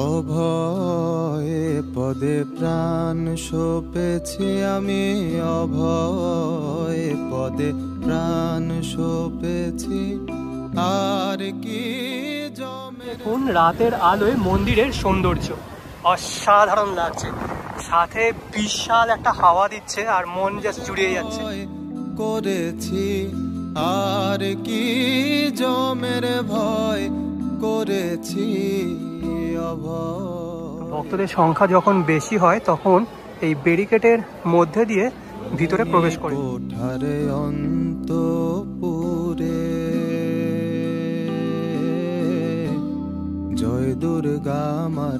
অভয়ে পদে প্রাণ সপেছি আমি, অভয়ে পদে প্রাণ সপেছি, আর কি কোন রাতের আলোয় মন্দিরের সৌন্দর্য অসাধারণ লাগছে, সাথে বিশাল একটা হাওয়া দিচ্ছে আর মন জাস্ট জুড়িয়ে যাচ্ছে। করেছি আর কি জমের ভয় করেছি। ভক্তদের সংখ্যা যখন বেশি হয় তখন এই ব্যারিকেডের মধ্যে দিয়ে ভিতরে প্রবেশ করে। কোঠারে অন্তপুরে জয় দুর্গা আমার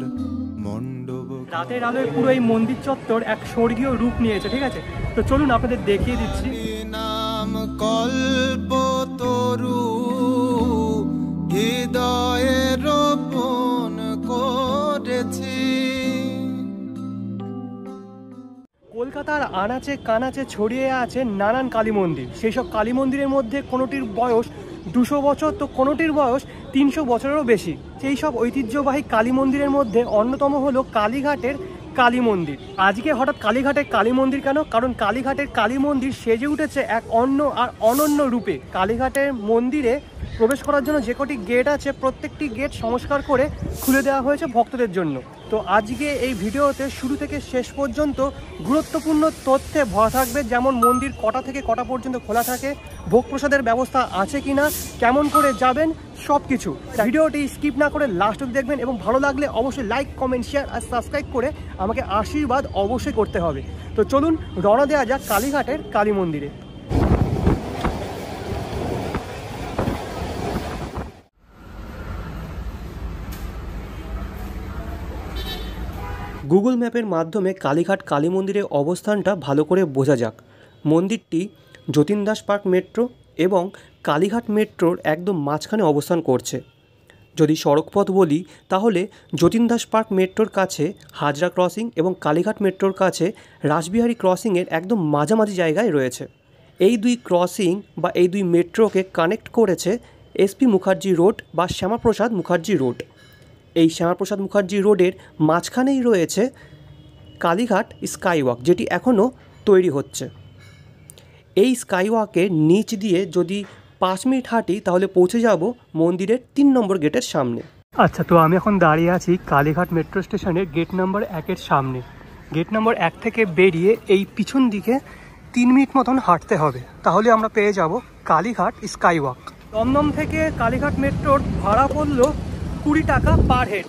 মণ্ডপ। রাতের আলোয় পুরো এই মন্দির চত্বর এক স্বর্গীয় রূপ নিয়েছে, ঠিক আছে? তো চলুন আপনাদের দেখিয়ে দিচ্ছি। নাম কল্পতরু হৃদয়ে রোপণ করেছি। কলকাতার আনাচে কানাচে ছড়িয়ে আছে নানান কালী মন্দির। সেই সব কালী মন্দিরের মধ্যে কোনোটির বয়স 200 বছর, তো কোনোটির বয়স 300 বছরেরও বেশি। সেই সব ঐতিহ্যবাহী কালী মন্দিরের মধ্যে অন্যতম হলো কালীঘাটের কালী মন্দির। আজকে হঠাৎ কালীঘাটের কালী মন্দির কেন? কারণ কালীঘাটের কালী মন্দির সেজে উঠেছে এক অন্য আর অনন্য রূপে। কালীঘাটের মন্দিরে প্রবেশ করার জন্য যে কটি গেট আছে, প্রত্যেকটি গেট সংস্কার করে খুলে দেওয়া হয়েছে ভক্তদের জন্য। তো আজকে এই ভিডিওতে শুরু থেকে শেষ পর্যন্ত গুরুত্বপূর্ণ তথ্যে ভরা থাকবে, যেমন মন্দির কটা থেকে কটা পর্যন্ত খোলা থাকে, ভোগ প্রসাদের ব্যবস্থা আছে কিনা, কেমন করে যাবেন, সব কিছু। ভিডিওটি স্কিপ না করে লাস্ট অবধি দেখবেন এবং ভালো লাগলে অবশ্যই লাইক, কমেন্ট, শেয়ার আর সাবস্ক্রাইব করে আমাকে আশীর্বাদ অবশ্যই করতে হবে। তো চলুন রওনা দেওয়া যাক কালীঘাটের কালী মন্দিরে। গুগল ম্যাপের মাধ্যমে কালীঘাট কালী মন্দিরের অবস্থানটা ভালো করে বোঝা যাক। মন্দিরটি যতীন দাস পার্ক মেট্রো এবং কালীঘাট মেট্রোর একদম মাঝখানে অবস্থান করছে। যদি সড়কপথ বলি তাহলে যতীন দাস পার্ক মেট্রোর কাছে হাজরা ক্রসিং এবং কালীঘাট মেট্রোর কাছে রাসবিহারী ক্রসিংয়ের একদম মাঝামাঝি জায়গায় রয়েছে। এই দুই ক্রসিং বা এই দুই মেট্রোকে কানেক্ট করেছে এসপি মুখার্জি রোড বা শ্যামাপ্রসাদ মুখার্জি রোড। এই শ্যামাপ্রসাদ মুখার্জি রোডের মাঝখানেই রয়েছে কালীঘাট স্কাইওয়াক, যেটি এখনও তৈরি হচ্ছে। এই স্কাইওয়াকের নিচ দিয়ে যদি 5 মিনিট হাঁটি তাহলে পৌঁছে যাব মন্দিরের 3 নম্বর গেটের সামনে। আচ্ছা, তো আমি এখন দাঁড়িয়ে আছি কালীঘাট মেট্রো স্টেশনের গেট নাম্বার 1-এর সামনে। গেট নাম্বার 1 থেকে বেরিয়ে এই পিছন দিকে 3 মিনিট মতন হাঁটতে হবে, তাহলে আমরা পেয়ে যাব কালীঘাট স্কাইওয়াক। দমদম থেকে কালীঘাট মেট্রোর ভাড়া পড়লো 20 টাকা পার হেড।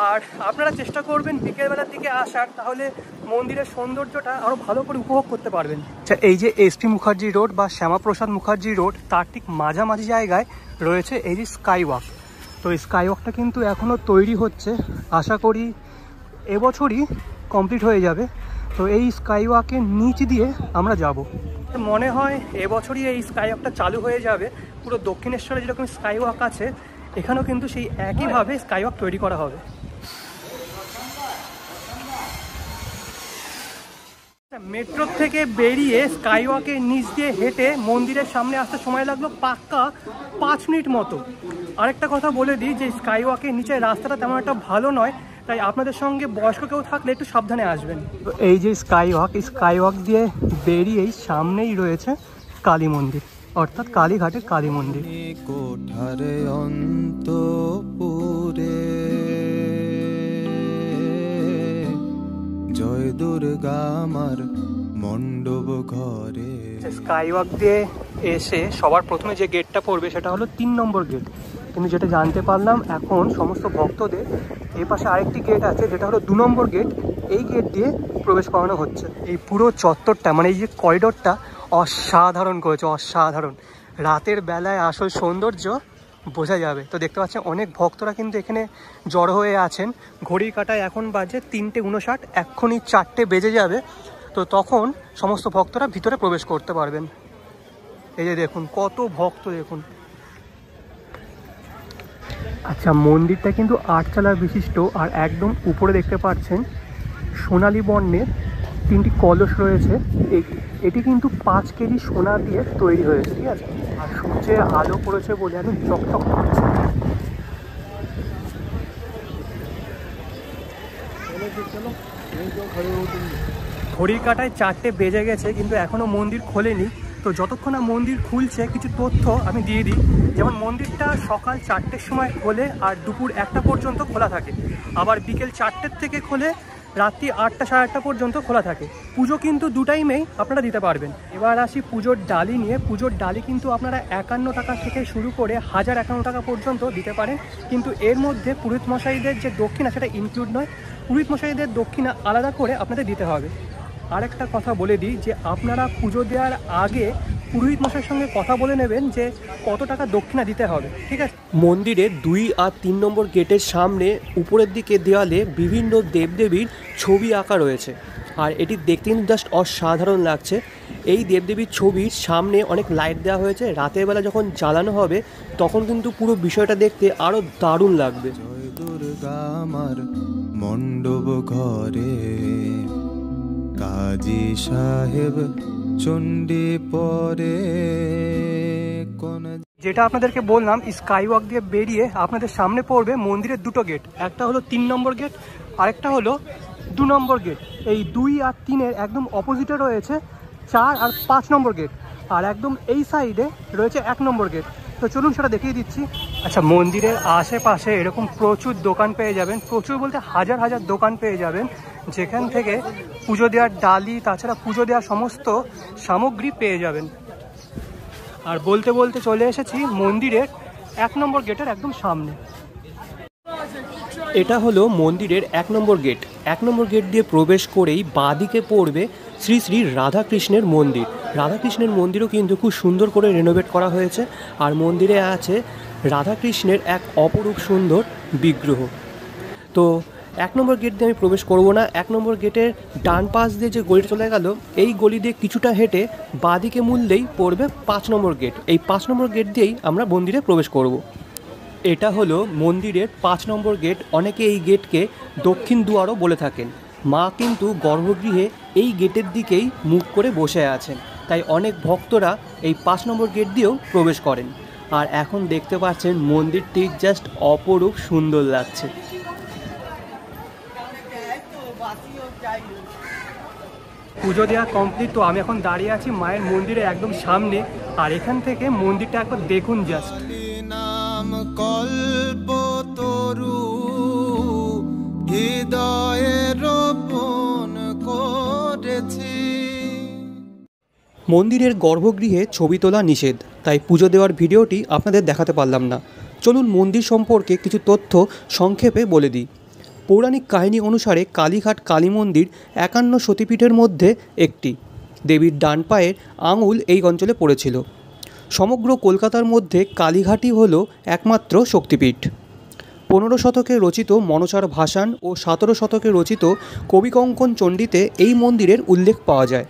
আর আপনারা চেষ্টা করবেন বিকেলবেলার দিকে আসার, তাহলে মন্দিরের সৌন্দর্যটা আরও ভালো করে উপভোগ করতে পারবেন। আচ্ছা, এই যে এসপি মুখার্জি রোড বা শ্যামাপ্রসাদ মুখার্জি রোড, তার ঠিক মাঝামাঝি জায়গায় রয়েছে এই যে স্কাইওয়াক। তো এই স্কাইওয়াকটা কিন্তু এখনও তৈরি হচ্ছে, আশা করি এবছরই কমপ্লিট হয়ে যাবে। তো এই স্কাইওয়াকের নিচ দিয়ে আমরা যাব। মনে হয় এবছরই এই স্কাইওয়াকটা চালু হয়ে যাবে। পুরো দক্ষিণেশ্বরে যেরকম স্কাইওয়াক আছে, এখানেও কিন্তু সেই একইভাবে স্কাইওয়াক তৈরি করা হবে। মেট্রো থেকে বেরিয়ে স্কাইওয়াকের নিচ দিয়ে হেঁটে মন্দিরের সামনে আসতে সময় লাগলো পাক্কা 5 মিনিট মতো। আরেকটা কথা বলে দিই যে স্কাইওয়াকের নিচে রাস্তাটা তেমন একটা ভালো নয়, তাই আপনাদের সঙ্গে বয়স্ক কেউ থাকলে একটু সাবধানে আসবেন। তো এই যে স্কাইওয়াক দিয়ে বেরিয়েই সামনেই রয়েছে কালী মন্দির, অর্থাৎ কালীঘাটের কালী মন্দির। কোঠারে অন্তপুরে জয় দুর্গা আমার মণ্ডপ ঘরে। স্কাইওয়াক দিয়ে এসে সবার প্রথমে যে গেটটা পড়বে সেটা হলো 3 নম্বর গেট। কিন্তু যেটা জানতে পারলাম এখন সমস্ত ভক্তদের এই পাশে আরেকটি গেট আছে, যেটা হলো 2 নম্বর গেট। এই গেট দিয়ে প্রবেশ করানো হচ্ছে। এই পুরো চত্বরটা, মানে এই যে করিডোরটা অসাধারণ করেছে, অসাধারণ। রাতের বেলায় আসল সৌন্দর্য বোঝা যাবে। তো দেখতে পাচ্ছেন অনেক ভক্তরা কিন্তু এখানে জড়ো হয়ে আছেন। ঘড়ির কাঁটায় এখন বাজে 3:59, এক্ষুনি 4টে বেজে যাবে। তো তখন সমস্ত ভক্তরা ভিতরে প্রবেশ করতে পারবেন। এই যে দেখুন কত ভক্ত, দেখুন। আচ্ছা, মন্দিরটা কিন্তু 8 তলা বিশিষ্ট, আর একদম উপরে দেখতে পাচ্ছেন সোনালী বর্ণের 3টি কলস রয়েছে। এটি কিন্তু 5 কেজি সোনা দিয়ে তৈরি হয়েছে, ঠিক আছে? আর সূর্যের আলো পড়েছে বলে একদম চকচক করছে। ঘড়ির কাঁটায় 4টে বেজে গেছে, কিন্তু এখনও মন্দির খোলেনি। তো যতক্ষণ না মন্দির খুলছে কিছু তথ্য আমি দিয়ে দিই। যেমন মন্দিরটা সকাল 4টের সময় খোলে আর দুপুর 1টা পর্যন্ত খোলা থাকে। আবার বিকেল 4টের থেকে খোলে, রাত্রি 8টা সাড়ে 8টা পর্যন্ত খোলা থাকে। পুজো কিন্তু 2 টাইমেই আপনারা দিতে পারবেন। এবার আসি পুজোর ডালি নিয়ে। পুজোর ডালি কিন্তু আপনারা 51 টাকা থেকে শুরু করে 1051 টাকা পর্যন্ত দিতে পারেন, কিন্তু এর মধ্যে পুরোহিত মশাইদের যে দক্ষিণা সেটা ইনক্লুড নয়। পুরোহিত মশাইদের দক্ষিণা আলাদা করে আপনাদের দিতে হবে। আরেকটা কথা বলে দিই যে আপনারা পুজো দেওয়ার আগে পুরোহিত মশাইয়ের সঙ্গে কথা বলে নেবেন যে কত টাকা দক্ষিণা দিতে হবে, ঠিক আছে? মন্দিরের 2 আর 3 নম্বর গেটের সামনে উপরের দিকে দেওয়ালে বিভিন্ন দেবদেবীর ছবি আঁকা রয়েছে, আর এটি দেখতে কিন্তু জাস্ট অসাধারণ লাগছে। এই দেবদেবীর ছবির সামনে অনেক লাইট দেওয়া হয়েছে। রাতের বেলা যখন জ্বালানো হবে তখন কিন্তু পুরো বিষয়টা দেখতে আরও দারুণ লাগবে। জয় দুর্গা আমার মণ্ডপ ঘরে, কাজী সাহেব চণ্ডী পরে কোন। যেটা আপনাদেরকে বললাম, স্কাই ওয়াক দিয়ে বেরিয়ে আপনাদের সামনে পড়বে মন্দিরের 2টো গেট। একটা হলো 3 নম্বর গেট, আরেকটা হলো 2 নম্বর গেট। এই 2 আর 3-এর একদম অপোজিটে রয়েছে 4 আর 5 নম্বর গেট, আর একদম এই সাইডে রয়েছে 1 নম্বর গেট। তো চলুন সেটা দেখিয়ে দিচ্ছি। আচ্ছা, মন্দিরের আশেপাশে এরকম প্রচুর দোকান পেয়ে যাবেন, প্রচুর বলতে হাজার হাজার দোকান পেয়ে যাবেন, যেখান থেকে পুজো দেওয়ার ডালি তাছাড়া পুজো দেওয়ার সমস্ত সামগ্রী পেয়ে যাবেন। আর বলতে বলতে চলে এসেছি মন্দিরের 1 নম্বর গেটের একদম সামনে। এটা হলো মন্দিরের 1 নম্বর গেট। 1 নম্বর গেট দিয়ে প্রবেশ করেই বাঁদিকে পড়বে শ্রী শ্রী রাধাকৃষ্ণের মন্দির। রাধাকৃষ্ণের মন্দিরও কিন্তু খুব সুন্দর করে রেনোভেট করা হয়েছে, আর মন্দিরে আছে রাধাকৃষ্ণের এক অপরূপ সুন্দর বিগ্রহ। তো 1 নম্বর গেট দিয়ে আমি প্রবেশ করব না। 1 নম্বর গেটের ডান পাশ দিয়ে যে গলিটা চলে গেল, এই গলি দিয়ে কিছুটা হেঁটে বাঁদিকে মুড়লেই পড়বে 5 নম্বর গেট। এই 5 নম্বর গেট দিয়েই আমরা মন্দিরে প্রবেশ করব। এটা হলো মন্দিরের 5 নম্বর গেট। অনেকে এই গেটকে দক্ষিণ দুয়ারও বলে থাকেন। মা কিন্তু গর্ভগৃহে এই গেটের দিকেই মুখ করে বসে আছেন, তাই অনেক ভক্তরা এই 5 নম্বর গেট দিয়েও প্রবেশ করেন। আর এখন দেখতে পাচ্ছেন মন্দিরটি জাস্ট অপরূপ সুন্দর লাগছে। পুজো দেওয়া কমপ্লিট। তো আমি এখন দাঁড়িয়ে আছি মায়ের মন্দিরের একদম সামনে, আর এখান থেকে মন্দিরটা একবার দেখুন জাস্ট। নাম কল্পতরু হৃদয়ে রোপণ করেছি। মন্দিরের গর্ভগৃহে ছবি তোলা নিষেধ, তাই পুজো দেওয়ার ভিডিওটি আপনাদের দেখাতে পারলাম না। চলুন মন্দির সম্পর্কে কিছু তথ্য সংক্ষেপে বলে দিই। পৌরাণিক কাহিনী অনুসারে কালীঘাট কালী মন্দির 51 সতীপীঠের মধ্যে একটি। দেবীর ডান পায়ের আঙুল এই অঞ্চলে পড়েছিল। সমগ্র কলকাতার মধ্যে কালীঘাটই হল একমাত্র শক্তিপীঠ। 15 শতকে রচিত মনসার ভাসান ও 17 শতকে রচিত কবিকঙ্কন চণ্ডীতে এই মন্দিরের উল্লেখ পাওয়া যায়।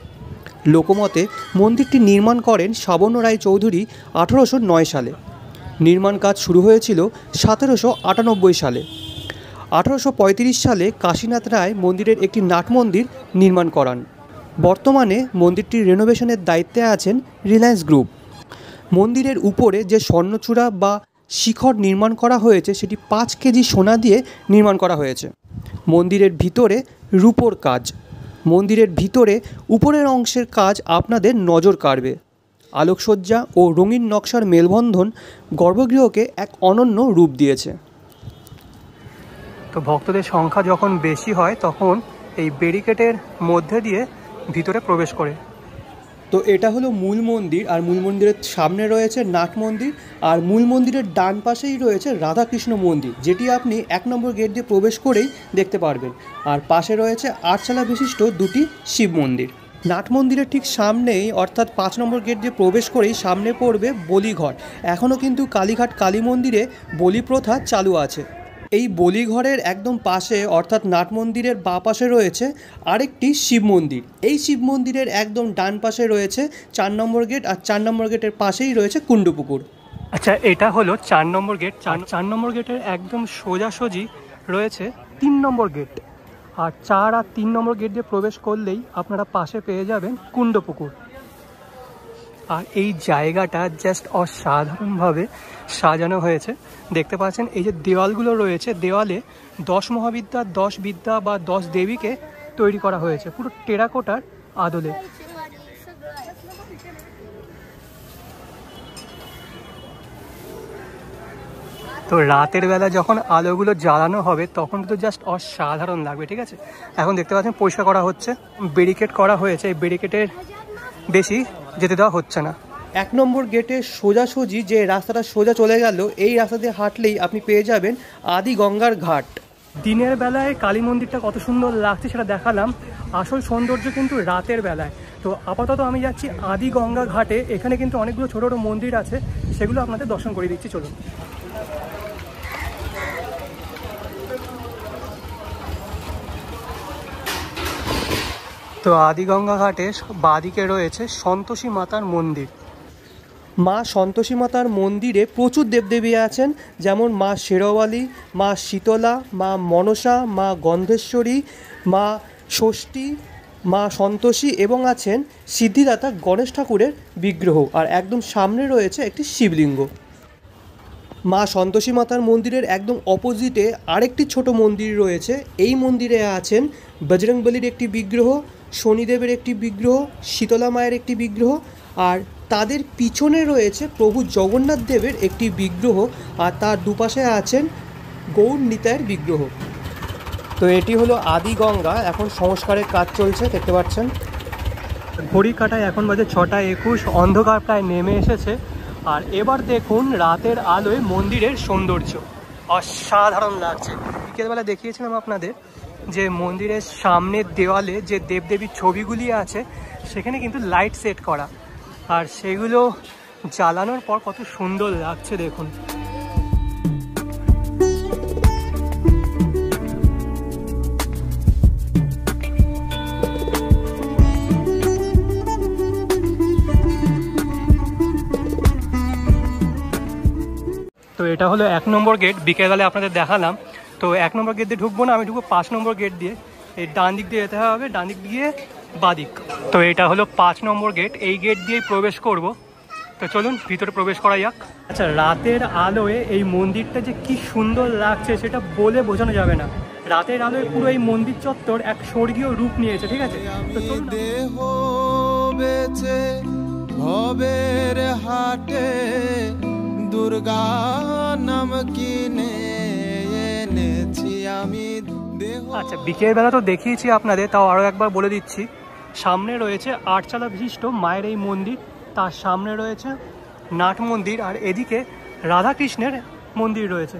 লোকমতে মন্দিরটি নির্মাণ করেন সাবর্ণ রায় চৌধুরী 1809 সালে। নির্মাণ কাজ শুরু হয়েছিল 1798 সালে। 1835 সালে কাশীনাথ রায় মন্দিরের একটি নাট মন্দির নির্মাণ করান। বর্তমানে মন্দিরটির রেনোভেশনের দায়িত্বে আছেন রিলায়েন্স গ্রুপ। মন্দিরের উপরে যে স্বর্ণচূড়া বা শিখর নির্মাণ করা হয়েছে সেটি 5 কেজি সোনা দিয়ে নির্মাণ করা হয়েছে। মন্দিরের ভিতরে রূপোর কাজ। মন্দিরের ভিতরে উপরের অংশের কাজ আপনাদের নজর কাড়বে। আলোকসজ্জা ও রঙিন নকশার মেলবন্ধন গর্ভগৃহকে এক অনন্য রূপ দিয়েছে। তো ভক্তদের সংখ্যা যখন বেশি হয় তখন এই ব্যারিকেডের মধ্যে দিয়ে ভিতরে প্রবেশ করে। তো এটা হলো মূল মন্দির, আর মূল মন্দিরের সামনে রয়েছে নাট মন্দির, আর মূল মন্দিরের ডান পাশেই রয়েছে রাধাকৃষ্ণ মন্দির, যেটি আপনি 1 নম্বর গেট দিয়ে প্রবেশ করেই দেখতে পারবেন। আর পাশে রয়েছে 8 চালা বিশিষ্ট 2টি শিব মন্দির। নাট মন্দিরের ঠিক সামনেই অর্থাৎ 5 নম্বর গেট দিয়ে প্রবেশ করেই সামনে পড়বে বলিঘর। এখনও কিন্তু কালীঘাট কালী মন্দিরে বলি প্রথা চালু আছে। এই বলিঘরের একদম পাশে অর্থাৎ নাট মন্দিরের বাঁ পাশে রয়েছে আরেকটি শিব মন্দির। এই শিব মন্দিরের একদম ডান পাশে রয়েছে 4 নম্বর গেট, আর 4 নম্বর গেটের পাশেই রয়েছে কুণ্ডপুকুর। আচ্ছা, এটা হলো 4 নম্বর গেট। 4 নম্বর গেটের একদম সোজাসুজি রয়েছে 3 নম্বর গেট, আর 4 আর 3 নম্বর গেট দিয়ে প্রবেশ করলেই আপনারা পাশে পেয়ে যাবেন কুণ্ডপুকুর। আর এই জায়গাটা জাস্ট অসাধারণভাবে সাজানো হয়েছে। দেখতে পাচ্ছেন এই যে দেওয়ালগুলো রয়েছে, দেওয়ালে 10 মহাবিদ্যা, 10 বিদ্যা বা 10 দেবীকে তৈরি করা হয়েছে পুরো টেরাকোটার আদলে। তো রাতের বেলা যখন আলোগুলো জ্বালানো হবে তখন তো জাস্ট অসাধারণ লাগবে, ঠিক আছে। এখন দেখতে পাচ্ছেন পরিষ্কার করা হচ্ছে, ব্যারিকেড করা হয়েছে, এই ব্যারিকেডের বেশি যেতে দেওয়া হচ্ছে না। 1 নম্বর গেটে সোজাসুজি যে রাস্তাটা সোজা চলে গেল, এই রাস্তা দিয়ে হাঁটলেই আপনি পেয়ে যাবেন আদি গঙ্গার ঘাট। দিনের বেলায় কালী মন্দিরটা কত সুন্দর লাগছে সেটা দেখালাম, আসল সৌন্দর্য কিন্তু রাতের বেলায়। তো আপাতত আমি যাচ্ছি আদি গঙ্গা ঘাটে, এখানে কিন্তু অনেকগুলো ছোটো ছোটো মন্দির আছে, সেগুলো আপনাদের দর্শন করে দিচ্ছি, চলুন। তো আদি গঙ্গা ঘাটে বাঁদিকে রয়েছে সন্তোষী মাতার মন্দির। মা সন্তোষী মাতার মন্দিরে প্রচুর দেবদেবী আছেন, যেমন মা শেরওয়ালি, মা শীতলা, মা মনসা, মা গন্ধেশ্বরী, মা ষষ্ঠী, মা সন্তোষী এবং আছেন সিদ্ধিদাতা গণেশ ঠাকুরের বিগ্রহ। আর একদম সামনে রয়েছে একটি শিবলিঙ্গ। মা সন্তোষী মাতার মন্দিরের একদম অপোজিটে আরেকটি ছোট মন্দির রয়েছে। এই মন্দিরে আছেন বজরংবলির একটি বিগ্রহ, শনিদেবের একটি বিগ্রহ, শীতলা মায়ের একটি বিগ্রহ, আর তাদের পিছনে রয়েছে প্রভু জগন্নাথ দেবের একটি বিগ্রহ, আর তার দুপাশে আছেন গৌর নিতাইয়ের বিগ্রহ। তো এটি হলো আদি গঙ্গা, এখন সংস্কারের কাজ চলছে, দেখতে পাচ্ছেন। ঘড়ি কাটায় এখন বাজে 6:21, অন্ধকার প্রায় নেমে এসেছে। আর এবার দেখুন রাতের আলোয় মন্দিরের সৌন্দর্য অসাধারণ লাগছে। বিকেলবেলা দেখিয়েছিলাম আপনাদের যে মন্দিরের সামনের দেওয়ালে যে দেবদেবীর ছবিগুলি আছে সেখানে কিন্তু লাইট সেট করা, আর সেগুলো জ্বালানোর পর কত সুন্দর লাগছে দেখুন। তো এটা হলো 1 নম্বর গেট, বিকেলবেলা আপনাদের দেখালাম। তো 1 নম্বর গেট দিয়ে ঢুকবো না, আমি ঢুকবো 5 নম্বর গেট দিয়ে। এই ডান দিক দিয়ে যেতে হবে, ডান দিক দিয়ে বাদিক। তো এটা হলো 5 নম্বর গেট, এই গেট দিয়েই প্রবেশ করব। তো চলুন ভিতরে প্রবেশ করা যাক। আচ্ছা, রাতের আলোয় এই মন্দিরটা যে কি সুন্দর লাগছে সেটা বলে বোঝানো যাবে না। রাতের আলোয় পুরো এই মন্দির চত্বর এক স্বর্গীয় রূপ নিয়েছে, ঠিক আছে। তো চলুন। দেহ বেচে ভবের হাটে দুর্গা নাম কিনে এনেছি আমি দেহ। আচ্ছা, বিকেলবেলা তো দেখিয়েছি আপনাদের, তাও আরও একবার বলে দিচ্ছি। সামনে রয়েছে 8 চালা বিশিষ্ট মায়ের এই মন্দির, তার সামনে রয়েছে নাট মন্দির, আর এদিকে রাধাকৃষ্ণের মন্দির রয়েছে।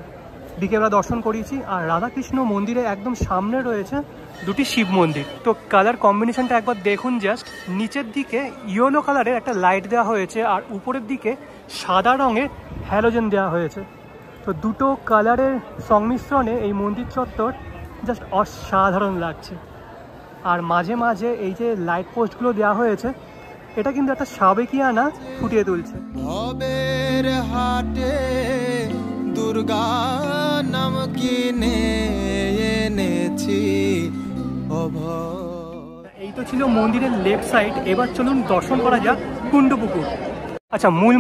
বিকেলবেলা দর্শন করিয়েছি। আর রাধাকৃষ্ণ মন্দিরে একদম সামনে রয়েছে 2টি শিব মন্দির। তো কালার কম্বিনেশনটা একবার দেখুন জাস্ট। নিচের দিকে ইয়েলো কালারের একটা লাইট দেওয়া হয়েছে, আর উপরের দিকে সাদা রঙের হ্যালোজেন দেওয়া হয়েছে। তো দুটো কালারের সংমিশ্রণে এই মন্দির চত্বর জাস্ট অসাধারণ লাগছে। আর মাঝে মাঝে এই যে লাইট পোস্টগুলো দেওয়া হয়েছে, এটা কিন্তু একটা সাবেকিয়ানা ফুটিয়ে তুলছে। ভবের হাটে দুর্গা নাম কিনে এনেছি। এই তো ছিল মন্দিরের লেফট সাইড। এবার চলুন দর্শন করা যাক কুণ্ডপুকুর। আচ্ছা, মূল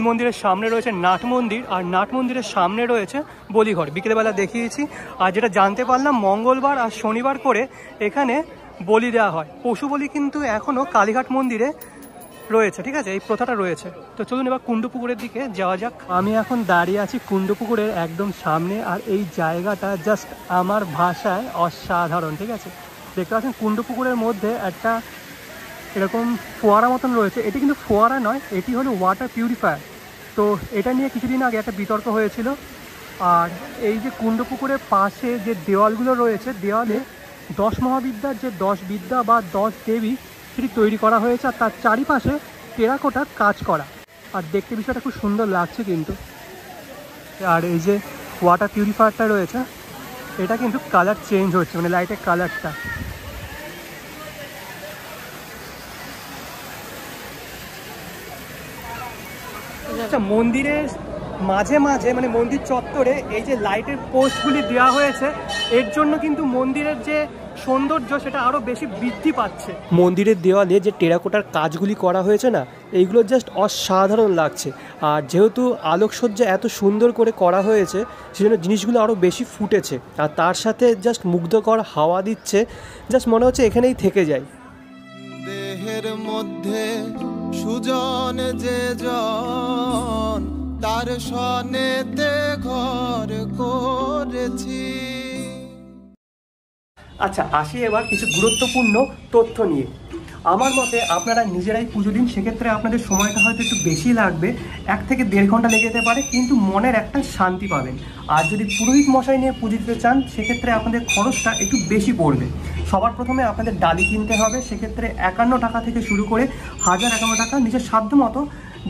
মন্দিরের সামনে রয়েছে নাট মন্দির, আর নাট মন্দিরের সামনে রয়েছে বলিঘর। বিকেলবেলা দেখিয়েছি। আর যেটা জানতে পারলাম, মঙ্গলবার আর শনিবার করে এখানে বলি দেওয়া হয়। পশু বলি কিন্তু এখনও কালীঘাট মন্দিরে রয়েছে, ঠিক আছে, এই প্রথাটা রয়েছে। তো চলুন এবার কুণ্ডপুকুরের দিকে যাওয়া যাক। আমি এখন দাঁড়িয়ে আছি কুণ্ডপুকুরের একদম সামনে, আর এই জায়গাটা জাস্ট আমার ভাষায় অসাধারণ, ঠিক আছে। দেখতে পাচ্ছেন কুণ্ডপুকুরের মধ্যে একটা এরকম ফোয়ারা মতন রয়েছে। এটি কিন্তু ফোয়ারা নয়, এটি হলো ওয়াটার পিউরিফায়ার। তো এটা নিয়ে কিছুদিন আগে একটা বিতর্ক হয়েছিল। আর এই যে কুণ্ডপুকুরের পাশে যে দেওয়ালগুলো রয়েছে, দেওয়ালে 10 মহাবিদ্যার যে 10 বিদ্যা বা 10 দেবী সেটি তৈরি করা হয়েছে, আর তার চারিপাশে টেরাকোটার কাজ করা। আর দেখতে বিষয়টা খুব সুন্দর লাগছে কিন্তু। আর এই যে ওয়াটার পিউরিফায়ারটা রয়েছে, এটা কিন্তু কালার চেঞ্জ হচ্ছে, মানে লাইটের কালারটা। আচ্ছা, মন্দিরের মাঝে মাঝে মানে মন্দির চত্বরে এই যে লাইটের পোস্টগুলি দেওয়া হয়েছে, এর জন্য কিন্তু মন্দিরের যে সৌন্দর্য সেটা আরও বেশি বৃদ্ধি পাচ্ছে। মন্দিরের দেওয়ালে যে টেরাকোটার কাজগুলি করা হয়েছে না, এইগুলো জাস্ট অসাধারণ লাগছে। আর যেহেতু আলোকসজ্জা এত সুন্দর করে করা হয়েছে, সেজন্য জিনিসগুলো আরও বেশি ফুটেছে। আর তার সাথে জাস্ট মুগ্ধকর হাওয়া দিচ্ছে, জাস্ট মনে হচ্ছে এখানেই থেকে যায়। দেহের মধ্যে সুজন যে জন, তার সনেতে ঘর করেছি। আচ্ছা, আসি এবার কিছু গুরুত্বপূর্ণ তথ্য নিয়ে। আমার মতে আপনারা নিজেরাই পুজো দিন, সেক্ষেত্রে আপনাদের সময়টা হয়তো একটু বেশি লাগবে, 1 থেকে 1.5 ঘন্টা লেগে যেতে পারে, কিন্তু মনের একটা শান্তি পাবেন। আর যদি পুরোহিত মশাই নিয়ে পুজো দিতে চান, সেক্ষেত্রে আপনাদের খরচটা একটু বেশি পড়বে। সবার প্রথমে আপনাদের ডালি কিনতে হবে, সেক্ষেত্রে 51 টাকা থেকে শুরু করে 1051 টাকা নিজের সাধ্য মতো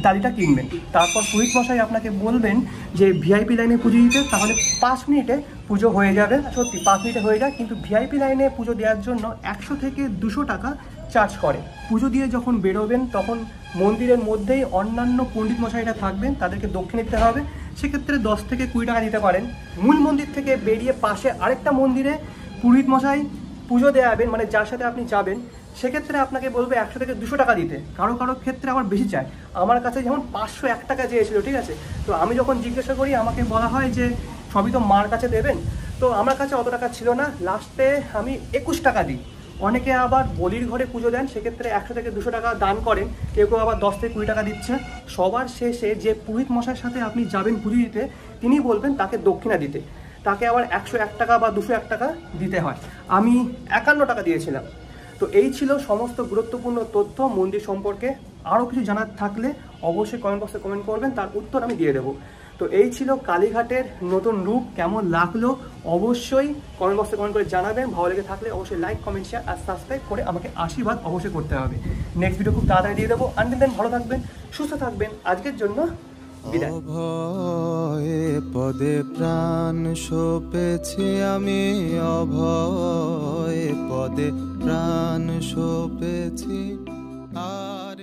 ডালিটা কিনবেন। তারপর পুরোহিত মশাই আপনাকে বলবেন যে ভিআইপি লাইনে পুজো দিতে, তাহলে 5 মিনিটে পুজো হয়ে যাবে। সত্যি 5 মিনিটে হয়ে যায়, কিন্তু ভিআইপি লাইনে পুজো দেওয়ার জন্য 100 থেকে 200 টাকা চার্জ করে। পুজো দিয়ে যখন বেরোবেন, তখন মন্দিরের মধ্যেই অন্যান্য পণ্ডিত মশাইরা থাকবেন, তাদেরকে দক্ষিণে দিতে হবে, সেক্ষেত্রে 10 থেকে 20 টাকা দিতে পারেন। মূল মন্দির থেকে বেরিয়ে পাশে আরেকটা মন্দিরে পুরোহিত মশাই পুজো দেওয়াবেন, মানে যার সাথে আপনি যাবেন, সেক্ষেত্রে আপনাকে বলবে 100 থেকে 200 টাকা দিতে। কারো কারো ক্ষেত্রে আবার বেশি চায়। আমার কাছে যেমন 501 টাকা চেয়েছিল, ঠিক আছে। তো আমি যখন জিজ্ঞাসা করি, আমাকে বলা হয় যে সবই তো মার কাছে দেবেন। তো আমার কাছে অত টাকা ছিল না, লাস্টে আমি 21 টাকা দিই। অনেকে আবার বলির ঘরে পুজো দেন, সেক্ষেত্রে 100 থেকে 200 টাকা দান করেন, কেউ কেউ আবার 10 থেকে 20 টাকা দিচ্ছে। সবার শেষে যে পুরোহিত মশাইয়ের সাথে আপনি যাবেন পুজো দিতে, তিনি বলবেন তাকে দক্ষিণা দিতে, তাকে আবার 101 টাকা বা 201 টাকা দিতে হয়। আমি 51 টাকা দিয়েছিলাম। তো এই ছিল সমস্ত গুরুত্বপূর্ণ তথ্য মন্দির সম্পর্কে। আরও কিছু জানার থাকলে অবশ্যই কমেন্ট বক্সে কমেন্ট করবেন, তার উত্তর আমি দিয়ে দেবো। তো এই ছিল কালীঘাটের নতুন রূপ, কেমন লাগলো অবশ্যই কমেন্ট বক্সে কমেন্ট করে জানাবেন। ভালো লেগে থাকলে অবশ্যই লাইক, কমেন্ট, শেয়ার আর সাবস্ক্রাইব করে আমাকে আশীর্বাদ অবশ্যই করতে হবে। নেক্সট ভিডিও খুব তাড়াতাড়ি দিয়ে দেবো। আনটিল দেন ভালো থাকবেন, সুস্থ থাকবেন। আজকের জন্য বিদায়। অভয়ে পদে প্রাণ সপেছি আমি, অভয়ে পদে প্রাণ সপেছি। আর